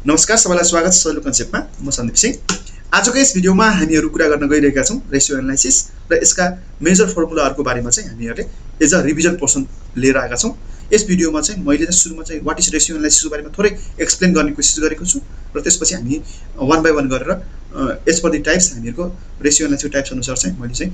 नमस्कार सबैलाई स्वागत छ सजिलो कन्सेप्टमा म सन्दीप सिंह। आजको यस भिडियोमा हामीहरू कुरा गर्न गइरहेका छौं रेसियो एनालाइसिस र यसका मेजर फर्मुलाहरुको बारेमा चाहिँ हामीहरूले एज अ रिभिजन पोर्सन लिएर आएका छौं। यस भिडियोमा चाहिँ मैले चाहिँ सुरुमा चाहिँ व्हाट इज रेसियो एनालाइसिसको बारेमा थोरै एक्सप्लेन गर्ने कोसिस गरेको छु र त्यसपछि हामी वन बाइ वन गरेर एज पर द टाइप्स हामीहरुको रेसियो एनालाइसिस टाइप्स अनुसार चाहिँ मैले चाहिँ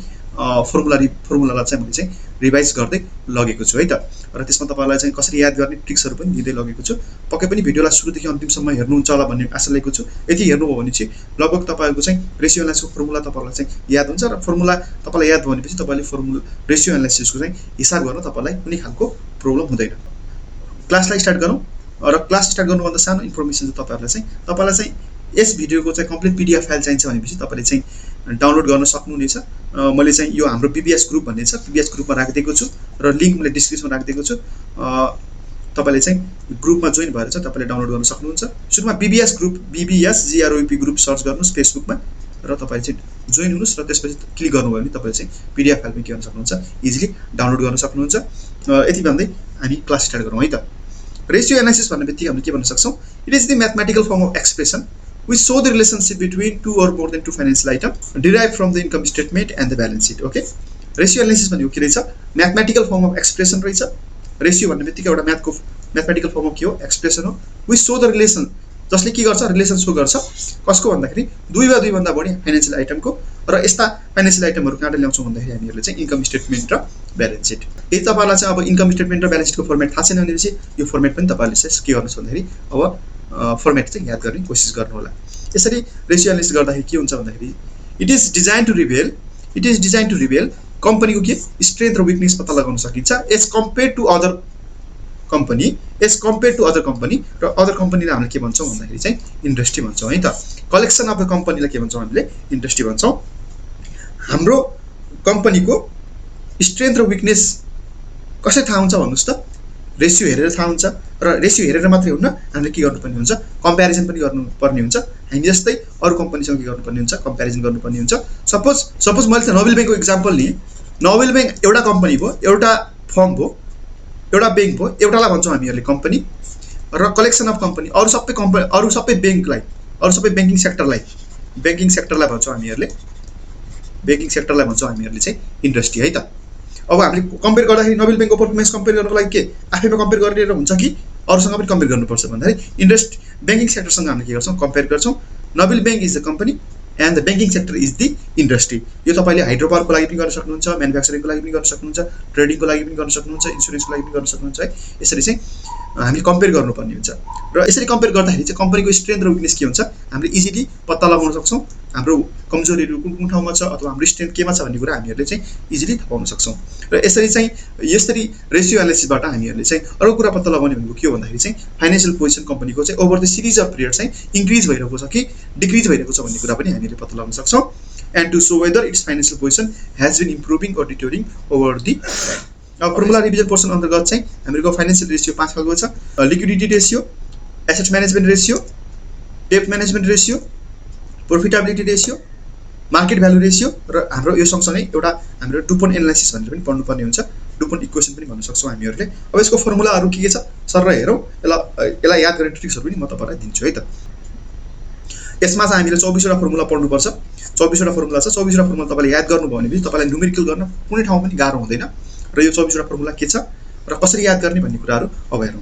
फर्मुलालाई चाहिँ मैले चाहिँ रिभाइज गर्दै लगेको छु है त। र त्यसमा तपाईहरुलाई चाहिँ कसरी याद गर्ने ट्रिक्सहरु पनि दिँदै लगेको छु। पक्कै पनि भिडियोलाई सुरुदेखि अन्तिमसम्म हेर्नुहुन्छ होला भन्ने आशा लिएको छु। यदि हेर्नुभयो भने चाहिँ लगभग तपाईहरुको चाहिँ रेसियो एनालाइसिसको फर्मुला तपाईहरुलाई चाहिँ याद हुन्छ र फर्मुला तपाईलाई याद भयो भनेपछि तपाईले फर्मुला रेसियो एनालाइसिसको चाहिँ हिसाब गर्न तपाईलाई कुनै खालको प्रब्लम हुँदैन। क्लासलाई स्टार्ट गरौँ र क्लास स्टार्ट गर्नुभन्दा सानो इन्फर्मेसन चाहिँ तपाईलाई चाहिँ यस भिडियोको चाहिँ कम्प्लिट पीडीएफ फाइल चाहिन्छ भनेपछि तपाईले चाहिँ डाउनलोड गर्न सक्नुहुनेछ। मैले चाहिँ यो हाम्रो बीबीएस ग्रुप भन्ने छ, बीबीएस ग्रुपमा राखिदिएको छु र लिंक मैले डिस्क्रिप्सनमा राखिदिएको छु। तपाईले चाहिँ ग्रुपमा जोइन भएर चाहिँ तपाईले डाउनलोड गर्न सक्नुहुन्छ। सुरुमा BBS group BBS G R O P group search गर्नुस् फेसबुकमा र तपाईले चाहिँ जोइन हुनुस् र त्यसपछि क्लिक गर्नुभयो भने तपाईले चाहिँ पीडीएफ फाइल पनि के गर्न सक्नुहुन्छ, इजिली डाउनलोड गर्न सक्नुहुन्छ। यति भन्दै हामी क्लास स्टार्ट गरौँ है त। रेशियो एनालिसिस भन्ने बित्तिकै हामीले के भन्न सक्छौं, it is the mathematical form of expression which show the relationship between two or more than two financial items derived from the income statement and the balance sheet. Okay, ratio analysis भनेको के रहेछ, mathematical form of expression रहेछ। Ratio भन्ने बित्तिकै एउटा mathematical form of के हो, expression हो। which show the relation, जसले के गर्छ, रिलेसन शो गर्छ कसको भन्दाखेरि दुई वा दुई भन्दा बढी फाइनान्शियल आइटमको। र यस्ता फाइनान्शियल आइटमहरु कहाँबाट ल्याउँछौं भन्दाखेरि हामीहरुले चाहिँ इन्कम स्टेटमेन्ट र ब्यालेन्स सिट। यदि तपाईहरुलाई चाहिँ अब इन्कम स्टेटमेन्ट र ब्यालेन्स सिटको फर्मेट थाहा छैन भनेपछि यो फर्मेट पनि तपाईहरुले चाहिँ के गर्नुस् भन्दाखेरि अब फर्मेट चाहिँ याद गर्ने कोसिस गर्नु होला। यसरी रेशियो एनालिसिस गर्दाखेरि के हुन्छ भन्दाखेरि it is design to reveal कम्पनीको के स्ट्रेन्थ र विकनेस पत्ता लगाउन सकिन्छ as compare to other company र अदर कम्पनीलाई हामीले के भन्छौं भन्दाखेरि चाहिँ इन्डस्ट्री भन्छौं है त। कलेक्सन अफ द कम्पनीलाई के भन्छौं हामीले, इन्डस्ट्री भन्छौं। हाम्रो कम्पनीको स्ट्रेन्थ र विकनेस कसरी थाहा हुन्छ भन्नुस् त, रेशियो हेरेर थाहा हुन्छ। र रेशियो हेरेर मात्रै हुन्न, हामीले के गर्नुपर्ने हुन्छ, कम्प्यारिजन पनि गर्नुपर्ने हुन्छ। हामी जस्तै अरु कम्पनीसँग के गर्नुपर्ने हुन्छ, कम्प्यारिजन गर्नुपर्ने हुन्छ। सपोज मैले चाहिँ नोबेल बैंकको एक्जाम्पल लिएँ। नोबेल बैंक एउटा कम्पनी भयो, एउटा फर्म भयो, एउटा बैंक भयो, एउटालाई भन्छौं हामीहरुले कम्पनी। र कलेक्सन अफ कम्पनी अरु सबै बैंकलाई, अरु सबै बैंकिङ सेक्टरलाई भन्छौं हामीहरुले चाहिँ इन्डस्ट्री है त। अब हामीले कम्पेयर गर्दाखेरि नोबेल बैंकको परफर्मेन्स कम्पेयर गर्नको लागि के आफैमा कम्पेयर गरेर हुन्छ कि अरुसँग पनि कम्पेयर गर्नुपर्छ भन्दाखेरि इन्डस्ट्री बैंकिङ सेक्टरसँग हामीले के गर्छौं, कम्पेयर गर्छौं। Nobel bank is the company and the banking sector is the industry. यो तपाईले हाइड्रोपावरको लागि पनि गर्न सक्नुहुन्छ, म्यानुफ्याक्चरिङको लागि पनि गर्न सक्नुहुन्छ, ट्रेडिङको लागि पनि गर्न सक्नुहुन्छ, इन्स्योरेन्सको लागि पनि गर्न सक्नुहुन्छ है। यसरी चाहिँ हामीले कम्पेयर गर्नुपर्ने हुन्छ। र यसरी कम्पेयर गर्दाखेरि चाहिँ कम्पनीको स्ट्रेन्थ र विकनेस के हुन्छ हामीले इजिली पत्ता लगाउन सक्छौं। हाम्रो कमजोरीहरु कुन ठाउँमा छ अथवा हाम्रो स्ट्रेन्थ केमा छ भन्ने कुरा हामीहरुले चाहिँ इजिली थाहा पाउन सक्छौं। र यसरी रेशियो एनालिसिसबाट हामीहरुले चाहिँ अरु कुरा पत्ता लगाउने भनेको के हो भन्दाखेरि चाहिँ फाइनान्शियल पोजिसन कम्पनीको चाहिँ over the series of period चाहिँ इन्क्रिज भइरहेको छ कि डिक्रिज भइरहेको छ भन्ने कुरा पनि हामीले पत्ता लगाउन सक्छौं। And to show whether it's financial position has been improving or deteriorating over the time. अब फर्मुला रिभिजन पोर्सन अन्तर्गत चाहिँ हामीहरुको फाइनान्शियल रेशियो 5 खालको छ, liquidity ratio, asset management ratio, डेब्ट management ratio, profitability ratio, market value ratio र हाम्रो यो सँगसँगै एउटा हाम्रो डुपोन्ट एनालाइसिस भनेर पनि पढ्नुपर्ने हुन्छ। डुपोन्ट इक्वेसन पनि भन्न सक्छौं हामीहरुले। अब यसको फर्मुलाहरु के छ सर र हेरौं। यसलाई याद गर्ने ट्रिक्सहरु पनि म तपाईलाई दिन्छु है त। यसमा चाहिँ हामीले 24 वटा फर्मुला पढ्नुपर्छ। 24 वटा फर्मुला छ। 24 वटा फर्मुला तपाईले याद गर्नुभयो भने तपाईलाई न्युमेरिकल गर्न कुनै ठाउँमा पनि गाह्रो हुँदैन। र यो 24 वटा फर्मुला के छ र कसरी याद गर्ने भन्ने कुराहरु अब हेरौं।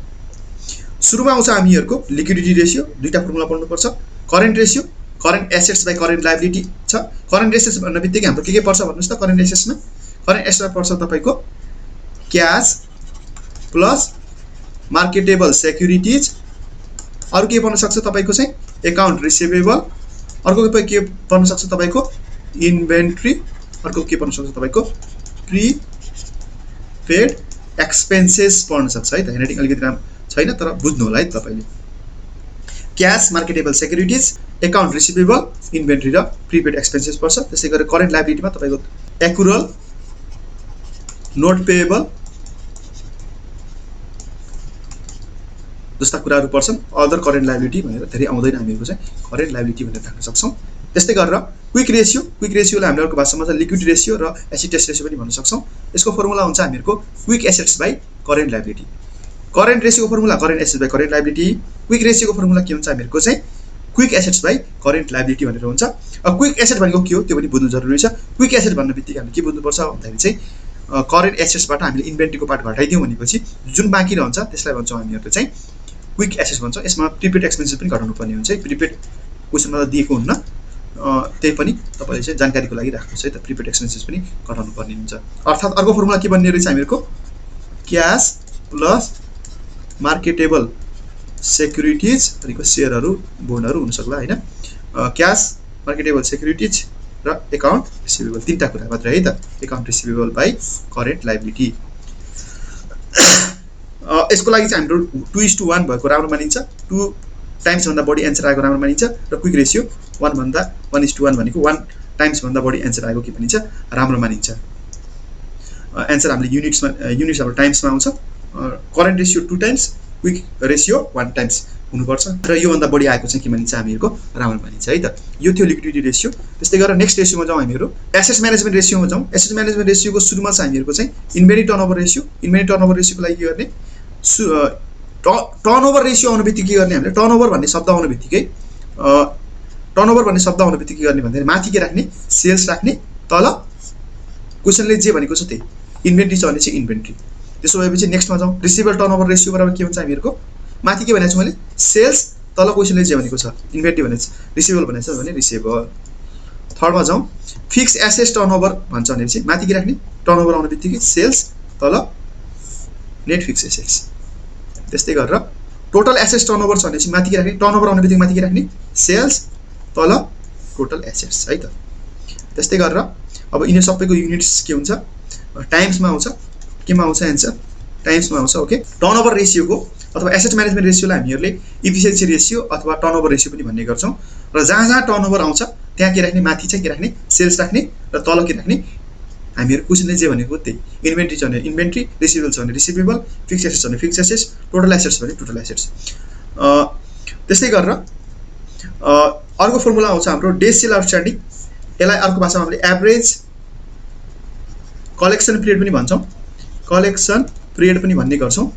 सुरुमा आउँछ हामीहरुको लिक्विडिटी रेशियो, दुईटा फर्मुला पढ्नुपर्छ। Current ratio, current assets by current liability छ। करेन्ट एसेट्स भन्ने बित्तिकै हाम्रो के पर्छ भन्नुस् त, करेन्ट एसेट्समा पर्छ तपाईको क्याश प्लस मार्केटेबल सेक्युरिटीज। अरु के पर्न सक्छ तपाईको चाहिँ अकाउन्ट रिसिभेबल। अर्को के पर्न सक्छ तपाईको इन्भेन्टरी। अर्को के पर्न सक्छ तपाईको प्रीपेड एक्सपेन्सेस पर्न सक्छ है त। हेडिङ अलिकति राम्रो छैन तर बुझ्नु होला है तपाईले। Cash, marketable securities, account receivable, inventory र प्रीपेड एक्सपेन्सेस पर्छ। त्यसै गरी करेन्ट लायबिलिटीमा तपाईको एक्युरल, नोट पेएबल जस्ता कुराहरु पर्छन्। अदर करेन्ट लायबिलिटी भनेर धेरै आउँदैन हामीहरुको चाहिँ करेन्ट लायबिलिटी भनेर राख्न सक्छौं। त्यस्तै गरेर क्विक रेशियोलाई हामीले अर्को भाषामा चाहिँ लिक्विड रेशियो र एसिड टेस्ट रेशियो पनि भन्न सक्छौं। यसको फर्मुला हुन्छ हामीहरुको quick assets by current liability. Current रेसियोको formula current assets by current liability, quick रेसियोको फर्मुला के हुन्छ हामीहरूको चाहिँ quick assets by current liability भनेर हुन्छ। अब क्विक एसेट भनेको के हो त्यो पनि बुझ्नु जरुरी छ। क्विक एसेट भन्ने बित्तिकै हामीले के बुझ्नुपर्छ भन्दाखेरि चाहिँ करेन्ट एसेट्सबाट हामीले इन्भेन्ट्रीको पार्ट घटाइदियौँ भनेपछि जुन बाँकी रहन्छ त्यसलाई भन्छौँ हामीहरूले चाहिँ क्विक एसेट्स भन्छौँ। यसमा प्रिपेड एक्सपेन्सेस पनि घटाउनु पर्ने हुन्छ है। प्रिपेड क्वेसनमा त दिएको हुन्न, त्यही पनि तपाईँले चाहिँ जानकारीको लागि राख्नुहोस् है त। प्रिपेड एक्सपेन्सेस पनि घटाउनु पर्ने हुन्छ। अर्थात् अर्को फर्मुला के बन्ने रहेछ हामीहरूको क्यास प्लस मार्केटेबल सेक्युरिटिज भनेको सेयरहरू बोन्डहरू हुनसक्ला होइन। क्यास मार्केटेबल सेक्युरिटिज र एकाउन्ट रिसिभेबल तीनटा कुरा मात्रै है त। Account receivable by current liability. यसको लागि चाहिँ हाम्रो 2:1 भएको राम्रो मानिन्छ। 2 टाइम्स भन्दा बढी एन्सर आएको राम्रो मानिन्छ र क्विक रेसियो 1:1 भनेको 1 टाइम्स भन्दा बढी एन्सर आएको के भनिन्छ राम्रो मानिन्छ। एन्सर हामीले युनिट्समा हाम्रो टाइम्समा आउँछ। Current ratio 2 times, quick ratio 1 times हुनुपर्छ र योभन्दा बढी आएको चाहिँ के भनिन्छ हामीहरूको राम्रो मानिन्छ है त। यो थियो लिक्विडिटी रेसियो। त्यस्तै गरेर नेक्स्ट रेसियोमा जाउँ हामीहरू एसेट्स म्यानेजमेन्ट रेसियोमा जाउँ। एसेट्स म्यानेजमेन्ट रेसियोको सुरुमा चाहिँ हामीहरूको चाहिँ inventory turnover ratio. Inventory turnover रेसियोको लागि के गर्ने टर्नओभर रेसियो आउनु बित्तिकै के गर्ने हामीले टर्नओभर भन्ने शब्द आउनु बित्तिकै के गर्ने भन्दाखेरि माथि के राख्ने सेल्स राख्ने, तल क्वेसनले जे भनेको छ त्यही इन्भेन्ट्री छ भने चाहिँ इन्भेन्ट्री। त्यसो भएपछि नेक्स्टमा जाउँ रिसिभेबल टर्नओभर रेसियो बराबर के हुन्छ हामीहरूको माथि के भनेको छु मैले सेल्स, तल क्वेसनले जे भनेको छ इन्भेन्ट्री भनेको छ, रिसिभेबल भनेको छ भने रिसिभेबल। थर्डमा जाउँ फिक्स एसेट्स टर्नओभर भन्छ भनेपछि माथि के राख्ने टर्नओभर आउने बित्तिकै सेल्स, तल नेट फिक्स एसेट्स। त्यस्तै गरेर टोटल एसेट्स टर्नओभर छ भनेपछि माथि के राख्ने टर्नओभर आउने बित्तिकै माथि के राख्ने सेल्स, तल टोटल एसेट्स है त। त्यस्तै गरेर अब यिनीहरू सबैको युनिट्स के हुन्छ टाइम्समा आउँछ। केमा आउँछ एन्सर टाइम्समा आउँछ। ओके टर्नओभर रेसियोको अथवा एसेट म्यानेजमेन्ट रेसियोलाई हामीहरूले इफिसियन्सी रेसियो अथवा टर्नओभर रेसियो पनि भन्ने गर्छौँ। र जहाँ टर्नओभर आउँछ त्यहाँ के राख्ने माथि चाहिँ के राख्ने सेल्स राख्ने र तल के राख्ने हामीहरू क्वेसनले जे भनेको त्यही इन्भेन्ट्री छ भने इन्भेन्ट्री, रिसिभेबल छ भने रिसिभेबल, फिक्स एसेट्स छ भने फिक्स एसेट्स, टोटल एसेट्स भने टोटल एसेट्स। त्यस्तै गरेर अर्को फर्मुला आउँछ हाम्रो डे सेल आउटस्ट्यान्डिङ। यसलाई अर्को भाषामा हामीले एभरेज कलेक्सन पिरियड पनि भन्छौँ, कलेक्सन पिरियड पनि भन्ने गर्छौँ,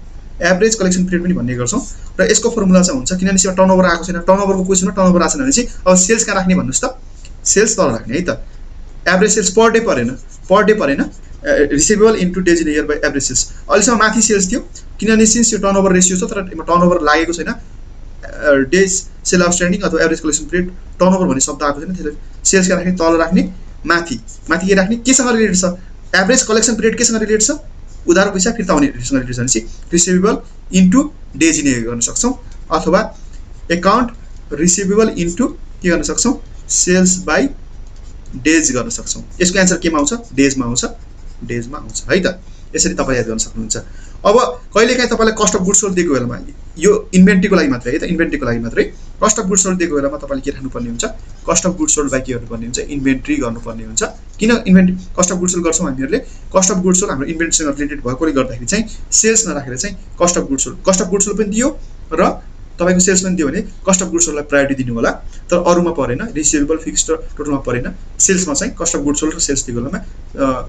एभरेज कलेक्सन पिरियड पनि भन्ने गर्छौँ। र यसको फर्मुला चाहिँ हुन्छ किनभने यसमा टर्नओभर आएको छैन, टर्नओभरको क्वेसनमा टर्नओभर आएको छैन भनेपछि अब सेल्स कहाँ राख्ने भन्नुहोस् त सेल्स तल राख्ने है त। एभरेज सेल्स पर डे परेन receivable into days in year by average sales. अहिलेसम्म माथि सेल्स थियो किनभने सिन्स यो टर्नओभर रेसियो छ तर यसमा टर्नओभर लागेको छैन। डेज सेल आउटस्ट्यान्डिङ अथवा एभरेज कलेक्सन पिरियड टर्नओभर भन्ने शब्द आएको छैन, त्यसले सेल्स कहाँ राख्ने तल राख्ने, माथि के राख्ने केसँग रिलेटेड छ एभरेज कलेक्सन पिरियड केसँग रिलेटेड छ उधार पैसा फिर्ता हुनेसँग रिलेटेड छ भनेपछि receivable into days in year गर्न सक्छौँ अथवा एकाउन्ट रिसिभेबल इन्टु के गर्न सक्छौँ सेल्स बाई डेज गर्न सक्छौँ। यसको एन्सर केमा आउँछ डेजमा आउँछ है त। यसरी तपाईँ याद गर्न सक्नुहुन्छ। अब कहिलेकाहीँ तपाईँलाई कस्ट अफ गुड्स सोल्ड दिएको बेलामा यो इन्भेन्ट्रीको लागि मात्रै है त, इन्भेन्ट्रीको लागि मात्रै कस्ट अफ गुड्स सोल्ड दिएको बेलामा तपाईँले के राख्नुपर्ने हुन्छ cost of goods sold by के गर्नुपर्ने हुन्छ इन्भेन्ट्री गर्नुपर्ने हुन्छ। किन inventory cost of goods sold गर्छौँ हामीहरूले कस्ट अफ गुड्स सोल्ड हाम्रो इन्भेन्ट्रीसँग रिलेटेड भएकोले गर्दाखेरि चाहिँ सेल्स नराखेर चाहिँ कस्ट अफ गुड्स सोल्ड पनि दियो र तपाईँको सेल्स पनि दियो भने कस्ट अफ गुड्स सोल्डलाई प्रायोरिटी दिनु होला। तर अरूमा परेन, रिसिभेबल फिक्स र टोटलमा परेन। सेल्समा चाहिँ कस्ट अफ गुड्स सोल्ड र सेल्स दिएको बेलामा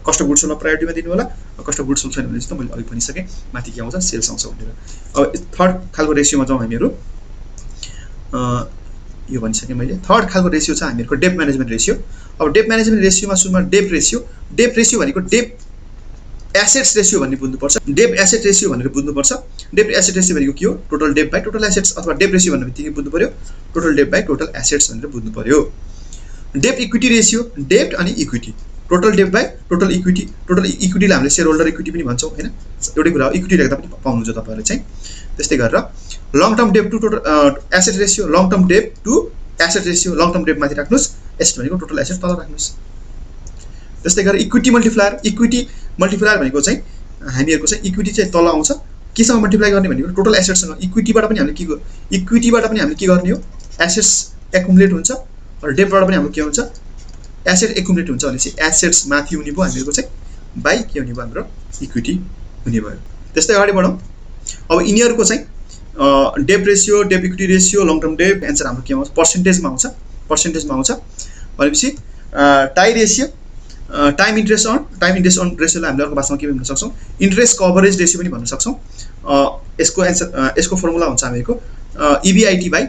कस्ट अफ गुड्स सोल्डमा प्रायोरिटीमा दिनु होला। कस्ट अफ गुड्स सोल्ड छैन भने चाहिँ मैले अघि भनिसकेँ माथि के आउँछ सेल्स आउँछ भनेर। अब थर्ड खालको रेसियोमा जाउँ हामीहरू। यो भनिसकेँ मैले। थर्ड खालको रेसियो छ हामीहरूको डेप म्यानेजमेन्ट रेसियो। अब डेप म्यानेजमेन्ट रेसियोमा सुरुमा डेप रेसियो भनेको डेप एसेट्स रेसियो भन्ने बुझ्नुपर्छ। डेप एसेट रेसियो भनेर बुझ्नुपर्छ। डेप एसेट रेसियो भनेको के हो टोटल डेप बाई टोटल एसेट्स अथवा डेप रेसियो भन्ने बित्तिकै बुझ्नु पर्यो टोटल डेप बाई टोटल एसेट्स भनेर बुझ्नु पर्यो। डेप इक्विटी रेसियो डेप्ट अनि इक्विटी टोटल डेप बाई टोटल इक्विटीलाई हामीले सेयर होल्डर इक्विटी पनि भन्छौँ होइन। एउटै कुरा हो इक्विटी राख्दा पनि पाउनुहुन्छ तपाईँहरूले चाहिँ। त्यस्तै गरेर long term debt to total asset ratio long term debt to asset ratio long term debt माथि राख्नुहोस् एसेट भनेको टोटल एसेट तल राख्नुहोस्। त्यस्तै गरेर इक्विटी मल्टिप्लायर भनेको चाहिँ हामीहरूको चाहिँ इक्विटी चाहिँ तल आउँछ केसँग मल्टिप्लाई गर्ने भनेको टोटल एसेट्ससँग। इक्विटीबाट पनि हामीले के गर्ने हो एसेट्स एकुमुलेट हुन्छ र डेपबाट पनि हाम्रो के हुन्छ एसेट एकुमुलेट हुन्छ भनेपछि एसेट्स माथि हुने भयो हामीहरूको चाहिँ बाई के हुने भयो हाम्रो इक्विटी हुने भयो। त्यस्तै अगाडि बढौँ। अब यिनीहरूको चाहिँ debt ratio debt equity ratio long term debt answer हाम्रो के आउँछ पर्सेन्टेजमा आउँछ भनेपछि tie ratio time interest on रेसियोलाई हामीले अर्को भाषामा के भन्न सक्छौँ इन्ट्रेस्ट कभरेज रेसियो पनि भन्न सक्छौँ। यसको एन्सर यसको फर्मुला हुन्छ हामीको EBIT बाई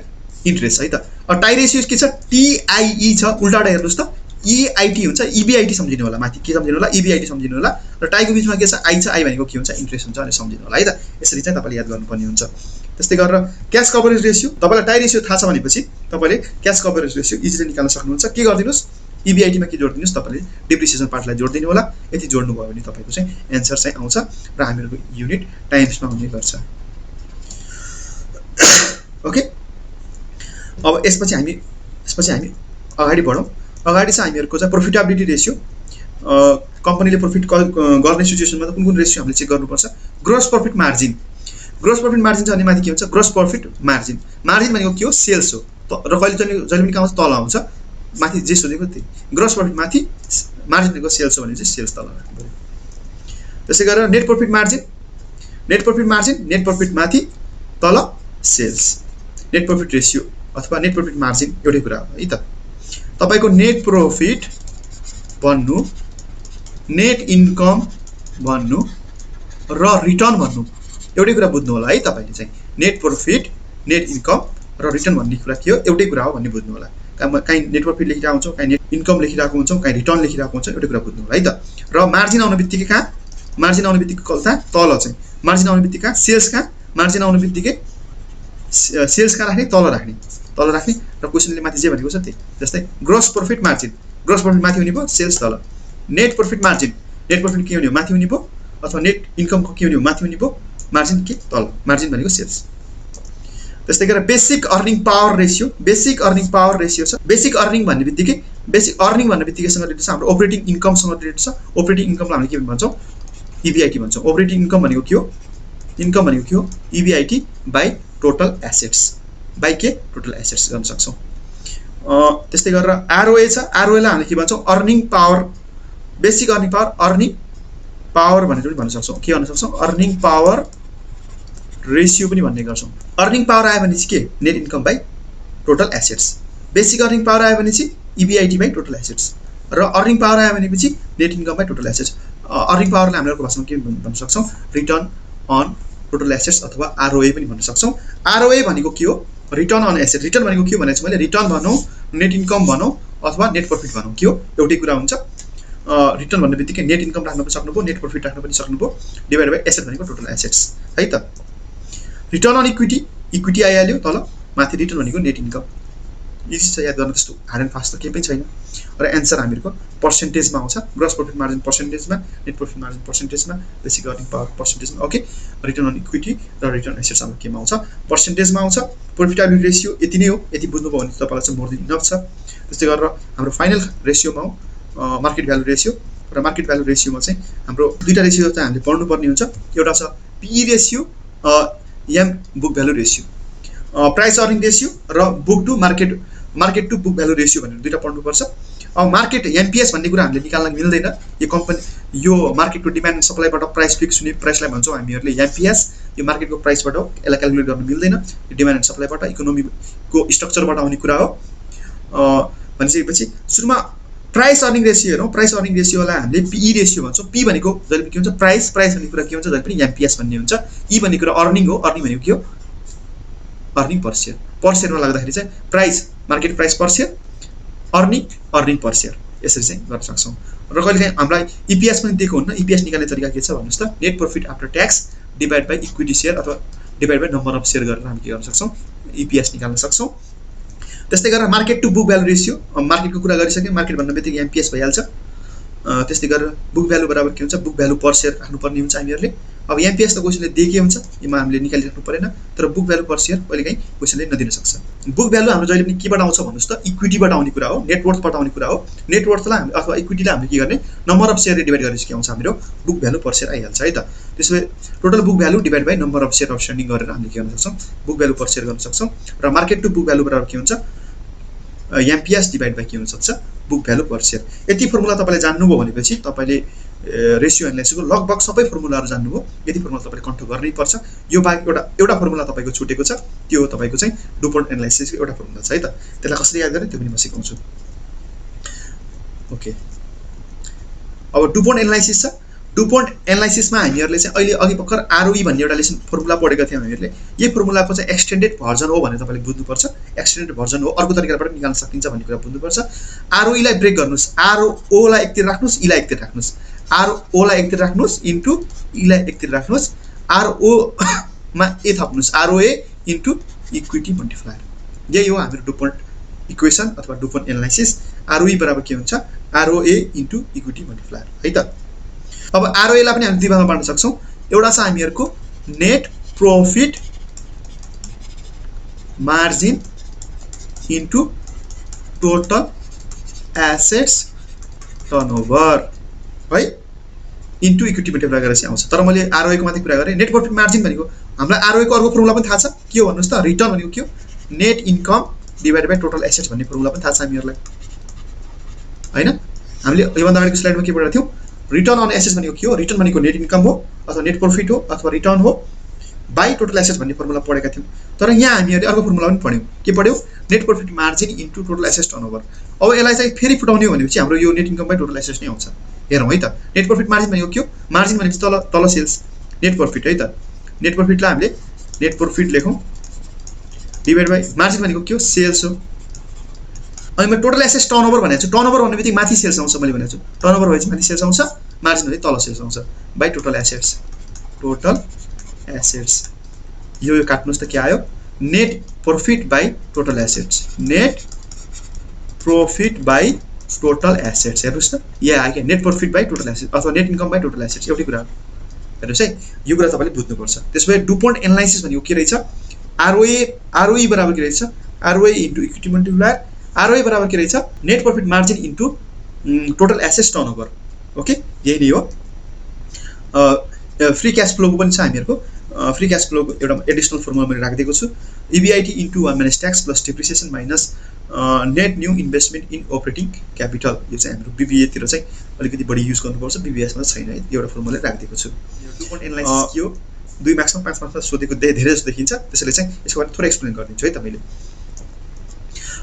इन्ट्रेस्ट है त। टाई रेसियो के छ TIE छ, उल्टाटा हेर्नुस् त EIT हुन्छ, EBIT सम्झिनु होला, माथि के सम्झिनु होला EBIT सम्झिनु होला, र टाईको बिचमा के छ आई छ, आई भनेको के हुन्छ इन्ट्रेस्ट हुन्छ अनि सम्झिनु होला है त। यसरी चाहिँ तपाईले याद गर्नुपर्ने हुन्छ। त्यस्तै गरेर क्याश कभरेज रेसियो, तपाईलाई टाई रेसियो थाहा छ भनेपछि तपाईले क्याश कभरेज रेसियो इजिली निकाल्न सक्नुहुन्छ। के गर्दिनुस् EBIT मा के जोड्दिनुस्, तपाईले डिप्रिसिएसन पार्टलाई जोड्दिनु होला। यति जोड्नु भयो भने तपाईको चाहिँ एन्सर चाहिँ आउँछ र हामीहरुको युनिट टाइम्समा हुने गर्छ। ओके, अब यसपछि हामी अगाडि बढौं। अगाडि चाहिँ हामीहरुको चाहिँ प्रॉफिटेबिलिटी रेशियो, कम्पनीले प्रॉफिट गर्ने सिचुएसनमा त कुन रेशियो हामीले चेक गर्नुपर्छ। Gross profit margin, gross profit margin चाहिँ अनि माथि के हुन्छ ग्रोस प्रॉफिट मार्जिन। मार्जिन भनेको के हो सेल्स हो, र कहिले जहिले पनि के आउँछ तल आउँछ, माथि जे सोधेको त्यही। ग्रोस प्रॉफिट माथि, मार्जिन भनेको सेल्स हो भने चाहिँ सेल्स तल राख्नु पर्यो। त्यसै गरेर net profit margin, net profit margin, net profit माथि तल सेल्स। नेट प्रॉफिट रेशियो अथवा नेट प्रॉफिट मार्जिन एउटै कुरा हो है त। तपाईको नेट प्रॉफिट भन्नु, नेट इन्कम भन्नु र रिटर्न भन्नु एउटै कुरा बुझ्नु होला है तपाईले चाहिँ। नेट प्रॉफिट, नेट इन्कम र रिटर्न भन्ने कुरा के हो एउटै कुरा हो भन्ने बुझ्नु होला। कहीं नेट प्रॉफिट लेखिरहेको हुन्छौं, कहीं नेट इन्कम लेखिरहेको हुन्छौं, कहीं रिटर्न लेखिरहेको हुन्छ, एउटै कुरा बुझ्नु होला है त। र मार्जिन आउने बित्तिकै कहाँ, मार्जिन आउने बित्तिकै कता तल चाहिँ, मार्जिन आउने बित्तिकै सेल्स कहाँ, मार्जिन आउने बित्तिकै सेल्स कहाँ राख्ने तल राख्ने, तल राख्ने। र क्वेशनले माथि जे भनेको छ त्यही। जस्तै gross profit margin, gross profit माथि हुने भयो, सेल्स तल। Net profit margin, net profit के हुने हो माथि हुने भयो, अथवा नेट इन्कम के हुने हो माथि हुने भयो, मार्जिन के तल, मार्जिन भनेको सेल्स। त्यस्तै गरेर basic earning power ratio, basic earning power ratio छ। बेसिक अर्निङ भन्ने बित्तिकै, बेसिक अर्निङ भन्ने बित्तिकैसँग रिलेटेड छ हाम्रो अपरेटिङ इन्कमसँग रिलेटेड छ। अपरेटिङ इन्कमलाई हामीले के भन्छौँ EBIT भन्छौँ। अपरेटिङ इन्कम भनेको के हो, इन्कम भनेको के हो EBIT by total assets, by के टोटल एसेट्स गर्न सक्छौँ। त्यस्तै गरेर ROA छ। ROA लाई हामीले के भन्छौँ earning power, basic earning power, earning power भनेर पनि भन्न सक्छौँ। के भन्न सक्छौँ अर्निङ पावर रेशियो पनि भन्ने गर्छौँ। अर्निङ पावर आयो भने चाहिँ के net income by total assets. Basic earning power आयो भने चाहिँ EBIT बाई टोटल एसेट्स, र अर्निङ पावर आयो भनेपछि net income by total assets. Earning पावरलाई हामीले अर्को भाषामा के भन्न सक्छौँ रिटर्न अन टोटल एसेट्स अथवा ROA पनि भन्न सक्छौँ। ROA भनेको के हो रिटर्न अन एसेट। रिटर्न भनेको के भनेको छु मैले, रिटर्न भनौँ, नेट इन्कम भनौँ अथवा नेट प्रॉफिट भनौँ, के हो एउटै कुरा हुन्छ। रिटर्न भन्ने बित्तिकै नेट इन्कम राख्न पनि सक्नुभयो, नेट प्रॉफिट राख्न पनि सक्नुभयो, डिभाइड बाई एसेट भनेको टोटल एसेट्स है त। रिटर्न अन इक्विटी, इक्विटी आइहाल्यो तल, माथि रिटर्न भनेको नेट इन्कम। इजी छ याद गर्न, त्यस्तो हार्ड एन्ड फास्ट त केही पनि छैन। र एन्सर हामीहरुको पर्सेन्टेजमा आउँछ। ग्रोस प्रॉफिट मार्जिन पर्सेन्टेजमा, नेट प्रॉफिट मार्जिन पर्सेन्टेजमा, बेसिक अर्निङ पावर पर्सेन्टेजमा। ओके, रिटर्न अन इक्विटी र रिटर्न एसेट्स हाम्रो केमा आउँछ पर्सेन्टेजमा आउँछ। प्रॉफिटेबिलिटी रेशियो यति नै हो, यति बुझ्नुभयो भने तपाईलाई चाहिँ मोर देन इनफ छ। त्यस्तै गरेर हाम्रो फाइनल रेशियोमा हो मार्केट भ्यालु रेशियो। र मार्केट भ्यालु रेशियोमा चाहिँ हाम्रो दुईटा रेशियो चाहिँ हामीले पढ्नु पर्ने हुन्छ। एउटा छ PE ratio, M book value ratio, price earning ratio र book to market to book value ratio भनेर दुईटा पढ्नुपर्छ। अब मार्केट MPS भन्ने कुरा हामीले निकाल्न मिल्दैन। यो कम्पनी यो मार्केटको डिमान्ड एन्ड सप्लाईबाट प्राइस फिक्स हुने प्राइसलाई भन्छौँ हामीहरूले MPS। यो मार्केटको प्राइसबाट यसलाई क्याल्कुलेट गर्न मिल्दैन, यो डिमान्ड एन्ड सप्लाईबाट इकोनोमीको स्ट्रक्चरबाट आउने कुरा हो। भनिसकेपछि सुरुमा प्राइस अर्निङ रेशियो हेरौँ। प्राइस अर्निङ रेशियोलाई हामीले PE रेशियो भन्छौँ। P भनेको जहिले के हुन्छ प्राइस, प्राइस भन्ने कुरा के हुन्छ जहिले पनि MPS भन्ने हुन्छ। E भन्ने कुरा अर्निङ हो, अर्निङ भनेको के हो अर्निङ पर सेयर। पर सेयरमा लाग्दाखेरि चाहिँ प्राइस मार्केट प्राइस पर सेयर, अर्निङ पर सेयर, यसरी चाहिँ गर्न सक्छौँ। र कहिलेकाहीँ हामीलाई EPS पनि दिएको हुन्न। EPS निकाल्ने तरिका के छ भन्नुहोस् त, net profit after tax divide by equity share अथवा divide by number of share गरेर हामी के गर्न सक्छौँ EPS निकाल्न सक्छौँ। त्यस्तै गरेर market to book value ratio, मार्केटको कुरा गरिसक्यौँ, मार्केट भन्ने बित्तिकै MPS भइहाल्छ। त्यस्तै गरेर बुक भ्यालु बराबर के हुन्छ बुक भ्यालु पर सेयर राख्नुपर्ने हुन्छ हामीहरूले। अब MPS त क्वेशनले दिएकै हुन्छ, यसमा हामीले निकालिराख्नु परेन, तर बुक भ्यालु पर सेयर कहिलेकाहीँ क्वेशनले नदिन सक्छ। बुक भ्यालु हाम्रो जहिले पनि केबाट आउँछ भन्नुहोस् त इक्विटीबाट आउने कुरा हो, नेटवर्थबाट आउने कुरा हो। नेटवर्थलाई हामी अथवा इक्विटीलाई हामीले के गर्ने नम्बर अफ सेयर डिभाइड गरेपछि के आउँछ हाम्रो बुक भ्यालु पर सेयर आइहाल्छ है त। त्यसो भए total book value divide by number of share outstanding गरेर हामीले के गर्न सक्छौँ बुक भ्यालु पर सेयर गर्न सक्छौँ। र मार्केट टु बुक भ्यालु बराबर के हुन्छ MPS डिभाइड बाई के हुन सक्छ बुक भ्यालु पर सेयर। यति फर्मुला तपाईले जान्नुभयो भनेपछि तपाईले रेशियो एनालाइसिसको लगभग सबै फर्मुलाहरु जान्नुभयो। यति फर्मुला तपाईले कन्ट्रोल गर्नै पर्छ। यो बाहेक एउटा फर्मुला तपाईको छुटेको छ, त्यो तपाईको चाहिँ डुपोन्ट एनालाइसिसको एउटा फर्मुला छ है त। त्यसलाई कसरी याद गर्ने त्यो पनि म सिकाउँछु। ओके, अब डुपोन्ट एनालाइसिस छ। डुपोन्ट एनालाइसिसमा हामीहरूले चाहिँ अहिले अघि भर्खर आरओई भन्ने एउटा लेसन फर्मुला पढेका थियौँ हामीहरूले। यही फर्मुलाको चाहिँ एक्सटेन्डेड भर्जन हो भनेर तपाईँले बुझ्नुपर्छ। एक्सटेन्डेड भर्जन हो, अर्को तरिकाबाट निकाल्न सकिन्छ भन्ने कुरा बुझ्नुपर्छ। आरओईलाई ब्रेक गर्नुहोस्, आरओलाई एकतिर राख्नुहोस्, ईलाई एकतिर राख्नुहोस्, आरओलाई एकतिर राख्नुहोस् इन्टु ईलाई एकतिर राख्नुहोस्, आरओमा ए थप्नुहोस्, आरओए इन्टु इक्विटी मल्टिप्लायर। यही हो हाम्रो डुपोन्ट इक्वेसन अथवा डुपोन्ट एनालाइसिस। आरओई बराबर के हुन्छ, आरओए इन्टु इक्विटी मल्टिप्लायर है त। अब आरओएलाई पनि हामी दुई भागमा बाँड्न सक्छौँ। एउटा छ हामीहरूको net profit margin into total assets turnover है, इन्टु इक्विटी मल्टिप्लायर गरेर आउँछ। तर मैले आरओए को मात्रै कुरा गरेँ। नेट प्रॉफिट मार्जिन भनेको हामीलाई आरओए को अर्को फर्मुला पनि थाहा छ, के हो भन्नुहोस् त, रिटर्न भनेको के हो, net income divided by total assets भन्ने फर्मुला पनि थाहा छ हामीहरूलाई हैन। हामीले योभन्दा अगाडिको स्लाइडमा के पढेका थियौँ, रिटर्न अन एसेट्स भनेको के हो, रिटर्न भनेको नेट इन्कम हो अथवा नेट प्रॉफिट हो अथवा रिटर्न हो बाइ टोटल एसेट्स भन्ने फर्मुला पढेका थियौँ। तर यहाँ हामीहरूले अर्को फर्मुला पनि पढ्यौँ, के पढ्यौँ, net profit margin into total assets turnover. अब यसलाई चाहिँ फेरि फुटाउने हो भनेपछि हाम्रो यो net income by total assets नै आउँछ। हेरौँ है त, नेट प्रॉफिट मार्जिन भनेको के हो, मार्जिन भनेपछि तल तल सेल्स, नेट प्रॉफिट है त। नेट प्रॉफिटलाई हामीले नेट प्रॉफिट लेखौँ डिभाइड बाइ मार्जिन भनेको के हो, सेल्स हो। अनि मैले टोटल एसेट्स टर्नओभर भनेको छु, टर्नओभर भन्ने बित्तिकै माथि सेल्स आउँछ, मैले भनेको छु टर्नओभर भएपछि माथि सेल्स आउँछ, मार्जिन भने तल सेल्स आउँछ by total assets. Total assets यो काट्नुहोस् त के आयो, net profit by total assets, net profit by total assets. हेर्नुहोस् त यहाँ आयो क्या, net profit by total assets अथवा net income by total assets, एउटै कुरा हो। हेर्नुहोस् है, यो कुरा तपाईँले बुझ्नुपर्छ। त्यसपछि डुपोन्ट एनालाइसिस भनेको के रहेछ, आरओई बराबर के रहेछ, ROE into equity multiplier. ROE बराबर के रहेछ, net profit margin into total assets turnover. Okay, यही नै हो। फ्री क्याश फ्लोको पनि छ हामीहरूको। फ्री क्याश फ्लोको एउटा एडिसनल फर्मुला मैले राखिदिएको छु, EBIT into 1 minus tax plus depreciation minus net new investment in operating capital. यो चाहिँ हाम्रो बिबिएतिर चाहिँ अलिकति बढी युज गर्नुपर्छ, बिबिएसमा छैन है, एउटा फर्मुला राखिदिएको छु। डुपोन्ट एनालाइसिस के हो, 2 मार्क्समा 5 मार्क्समा सोधेको धेरै जस्तो देखिन्छ, त्यसैले चाहिँ यसको बारेमा थोरै एक्सप्लेन गरिदिन्छु है त मैले।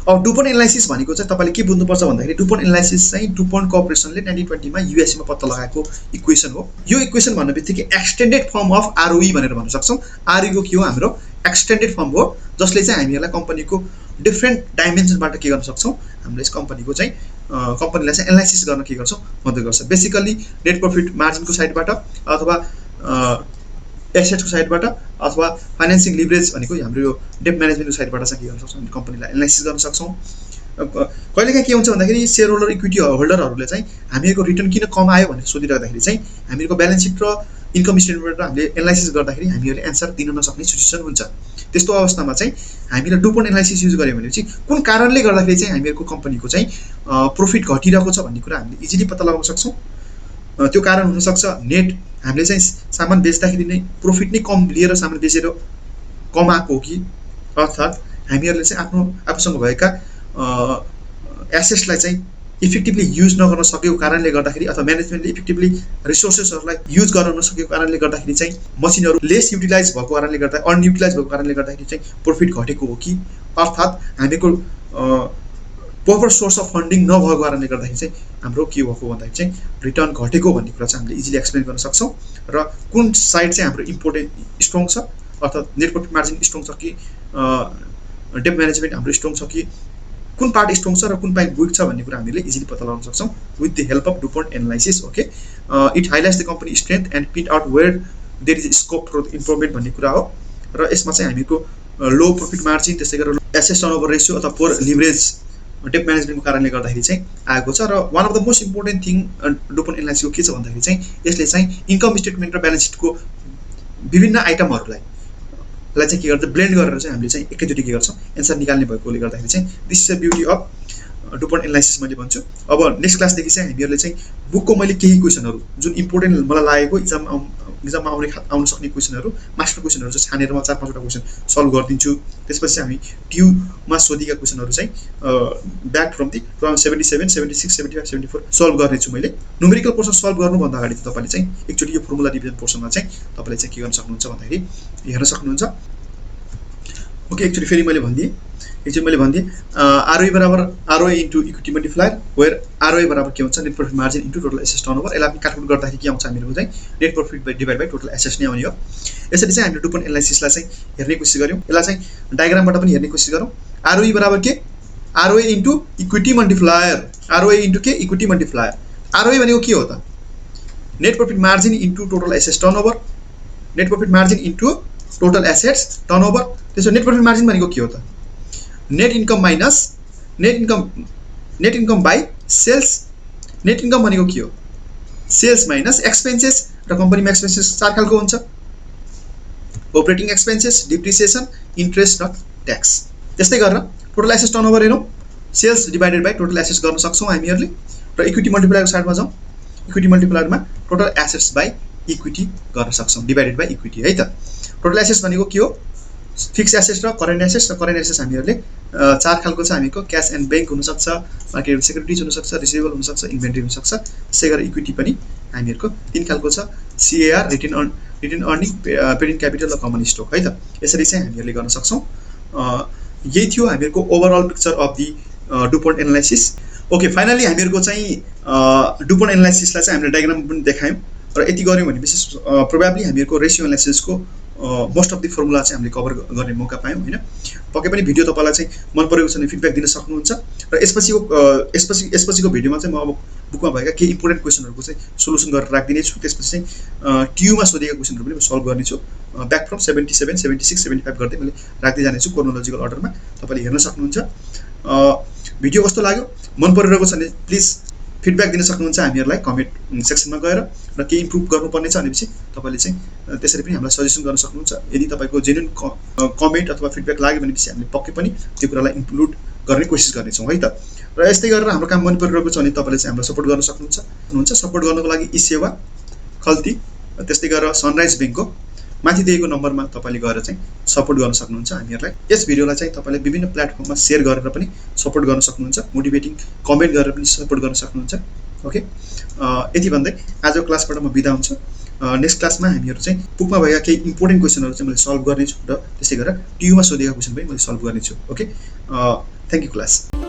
अब डुपोन्ट एनालाइसिस भनेको चाहिँ तपाईँले के बुझ्नुपर्छ भन्दाखेरि, डुपोन्ट एनालाइसिस चाहिँ डुपोन्ट कर्पोरेसनले 1920 मा युएसए मा पत्ता लगाएको इक्वेसन हो। यो इक्वेसन भन्ने बित्तिकै एक्सटेन्डेड फर्म अफ आरओई भनेर भन्न सक्छौँ। आरओई को के हो, हाम्रो एक्सटेन्डेड फर्म हो, जसले चाहिँ हामीहरूलाई कम्पनीको डिफ्रेन्ट डाइमेन्सनबाट के गर्न सक्छौँ, हामीले यस कम्पनीको चाहिँ कम्पनीलाई चाहिँ एनालाइसिस गर्न के गर्छौँ, मद्दत गर्छ। बेसिकली नेट प्रॉफिट मार्जिनको साइडबाट अथवा एसेट्सको साइडबाट अथवा फाइनेन्सिङ लिभरेज भनेको हाम्रो यो डेट म्यानेजमेन्टको साइडबाट चाहिँ के गर्न सक्छौँ, कम्पनीलाई एनालाइसिस गर्न सक्छौँ। कहिलेकाहीँ के हुन्छ भन्दाखेरि सेयर होल्डर इक्विटी होल्डरहरूले चाहिँ हामीहरूको रिटर्न किन कम आयो भनेर सोधिराख्दाखेरि चाहिँ हामीहरूको ब्यालेन्स सिट र इन्कम स्टेटमेन्टबाट हामीले एनालाइसिस गर्दाखेरि हामीहरूले एन्सर दिन नसक्ने सिचुएसन हुन्छ। त्यस्तो अवस्थामा चाहिँ हामीले डुपोन्ट एनालाइसिस युज गऱ्यौँ भनेपछि कुन कारणले गर्दाखेरि चाहिँ हामीहरूको कम्पनीको चाहिँ प्रॉफिट घटिरहेको छ भन्ने कुरा हामीले इजिली पत्ता लगाउन सक्छौँ। त्यो कारण हुनसक्छ नेट हामीले चाहिँ सामान बेच्दाखेरि नै प्रॉफिट नै कम लिएर सामान बेचेर कमाएको हो कि, अर्थात् हामीहरूले चाहिँ आफूसँग भएका एसेट्सलाई चाहिँ इफेक्टिभली युज नगर्न सकेको कारणले गर्दाखेरि अथवा म्यानेजमेन्टले इफेक्टिभली रिसोर्सेसहरूलाई युज गर्न नसकेको कारणले गर्दाखेरि चाहिँ मसिनहरू लेस युटिलाइज भएको कारणले गर्दा अनयुटिलाइज भएको कारणले गर्दाखेरि चाहिँ प्रॉफिट घटेको हो कि, अर्थात् हामीको प्रोपर सोर्स अफ फन्डिङ नभएको कारणले गर्दाखेरि चाहिँ हाम्रो के भएको भन्दाखेरि चाहिँ रिटर्न घटेको भन्ने कुरा चाहिँ हामीले इजिली एक्सप्लेन गर्न सक्छौँ। र कुन साइड चाहिँ हाम्रो इम्पोर्टेन्ट स्ट्रङ छ, अर्थात् नेट प्रॉफिट मार्जिन स्ट्रङ छ कि डेट म्यानेजमेन्ट हाम्रो स्ट्रङ छ कि, कुन पार्ट स्ट्रङ छ र कुन पार्ट विक छ भन्ने कुरा हामीले इजिली पत्ता लगाउन सक्छौँ with the help of DuPont analysis. Okay, it highlights the company strength and pit out where there is scope for improvement भन्ने कुरा हो। र यसमा चाहिँ हामीको लो प्रॉफिट मार्जिन, त्यसै गरेर एसेट टर्नओभर रेसियो अथवा पोर लिभरेज डेट म्यानेजमेन्टको कारणले गर्दाखेरि चाहिँ आएको छ। र one of the most important thing DuPont एनालाइसिसको के छ भन्दाखेरि चाहिँ यसले चाहिँ इन्कम स्टेटमेन्ट र ब्यालेन्स सिटको विभिन्न आइटमहरूलाई चाहिँ के गर्छ, ब्लेन्ड गरेर चाहिँ हामीले चाहिँ एकैचोटि के गर्छौँ, एन्सर निकाल्ने भएकोले गर्दाखेरि चाहिँ this is the beauty of DuPont analysis मैले भन्छु। अब नेक्स्ट क्लासदेखि चाहिँ हामीहरूले चाहिँ बुकको मैले केही क्वेसनहरू जुन इम्पोर्टेन्ट मलाई लागेको इक्जाममा आउन सक्ने क्वेसनहरू, मास्टर क्वेसनहरू चाहिँ छानेर म 4-5वटा क्वेसन सल्भ गरिदिन्छु। त्यसपछि हामी ट्युमा सोधेका क्वेसनहरू चाहिँ ब्याक फ्रम दि 77, 76, 75, 74 सल्भ गर्नेछु मैले। न्युमेरिकल पोर्सन सल्भ गर्नुभन्दा अगाडि तपाईँले चाहिँ एकचोटि यो फर्मुला डिभिजन पोर्सनमा चाहिँ तपाईँले चाहिँ के गर्न सक्नुहुन्छ भन्दाखेरि हेर्न सक्नुहुन्छ। ओके, एकचोटि फेरि मैले भनिदिएँ, एकचोटि मैले भनिदिएँ आरओई बराबर ROE into equity multiplier where ROE बराबर के हुन्छ net profit margin into total assets turnover. यसलाई हामी क्याल्कुलेट गर्दाखेरि के आउँछ हामीहरूको चाहिँ net profit divide by total assets नै आउने हो। यसरी चाहिँ हामीले डुपोन्ट एनालाइसिसलाई चाहिँ हेर्ने कोसिस गऱ्यौँ। यसलाई चाहिँ डायग्रामबाट पनि हेर्ने कोसिस गरौँ। आरओई बराबर के ROE into equity multiplier ROE into के इक्विटी मल्टिप्लायर। आरओई भनेको के हो त net profit margin into total assets turnover net profit margin into total assets turnover. त्यसो नेट प्रफिट मार्जिन भनेको के हो त net income minus net income by sales. Net income भनेको के हो सेल्स माइनस एक्सपेन्सेस र कम्पनीमा एक्सपेन्सेस 4 खालको हुन्छ अपरेटिङ एक्सपेन्सेस डिप्रिसिएसन इन्ट्रेस्ट र ट्याक्स। त्यस्तै गरेर टोटल एसेट्स टर्नओभर हेरौँ sales divided by total assets गर्न सक्छौँ हामीहरूले। र इक्विटी मल्टिप्लायरको साइडमा जाउँ इक्विटी मल्टिप्लायरमा टोटल एसेट्स बाई इक्विटी गर्न सक्छौँ डिभाइडेड बाई इक्विटी है त। टोटल एसेट्स भनेको के हो फिक्स एसेट्स र करेन्ट एसेट्स हामीहरूले 4 खालको छ हामीको क्यास एन्ड ब्याङ्क हुनसक्छ मार्केट सेक्युरिटिज हुनसक्छ रिसिभेबल हुनसक्छ इन्भेन्ट्री हुनसक्छ। त्यसै गरेर इक्विटी पनि हामीहरूको 3 खालको छ share return earning paid in capital र कमन स्टक है त। यसरी चाहिँ हामीहरूले गर्न सक्छौँ। यही थियो हामीहरूको overall picture of the DuPont analysis. Okay finally हामीहरूको चाहिँ डुपोन्ट एनालाइसिसलाई चाहिँ हामीले डायग्राम पनि देखायौँ र यति गऱ्यौँ भने विशेष प्रोबेबली हामीहरूको रेसियो एनालाइसिसको मोस्ट अफ द फर्मुला चाहिँ हामीले कभर गर्ने मौका पायौँ होइन। पक्कै पनि भिडियो तपाईँलाई चाहिँ मन परेको छ भने फिडब्याक दिन सक्नुहुन्छ र यसपछिको भिडियोमा चाहिँ म अब बुकमा भएका केही इम्पोर्टेन्ट क्वेसनहरूको चाहिँ सोल्युसन गरेर राखिदिनेछु। त्यसपछि चाहिँ ट्युमा सोधेका क्वेसनहरू पनि म सल्भ गर्नेछु ब्याक फ्रम 77, 76, 75 गर्दै मैले राख्दै जानेछु क्रोनोलोजिकल अर्डरमा तपाईँले हेर्न सक्नुहुन्छ। भिडियो कस्तो लाग्यो मन परिरहेको छ भने प्लिज फिडब्याक दिन सक्नुहुन्छ हामीहरूलाई कमेन्ट सेक्सनमा गएर र केही इम्प्रुभ गर्नुपर्ने छ भनेपछि तपाईँले चाहिँ त्यसरी पनि हामीलाई सजेसन गर्न सक्नुहुन्छ। यदि तपाईँको जेन्युन कमेन्ट अथवा फिडब्याक लाग्यो भनेपछि हामीले पक्कै पनि त्यो कुरालाई इन्क्लुड गर्ने कोसिस गर्नेछौँ है त। र यस्तै गरेर हाम्रो काम मन परिरहेको छ भने तपाईँले चाहिँ हामीलाई सपोर्ट गर्न सक्नुहुन्छ। सपोर्ट गर्नको लागि ई सेवा खल्ती त्यस्तै गरेर सनराइज ब्याङ्कको माथि दिएको नम्बरमा तपाईँले गएर चाहिँ सपोर्ट गर्न सक्नुहुन्छ हामीहरूलाई। यस भिडियोलाई चाहिँ तपाईँले विभिन्न प्लेटफर्ममा सेयर गरेर पनि सपोर्ट गर्न सक्नुहुन्छ मोटिभेटिङ कमेन्ट गरेर पनि सपोर्ट गर्न सक्नुहुन्छ। ओके यति भन्दै आजको क्लासबाट म बिदा हुन्छु। नेक्स्ट क्लासमा हामीहरू चाहिँ बुकमा भएका केही इम्पोर्टेन्ट क्वेसनहरू चाहिँ मैले सल्भ गर्नेछु र त्यसै गरेर ट्युमा सोधेका क्वेसन पनि मैले सल्भ गर्नेछु। Okay thank you class.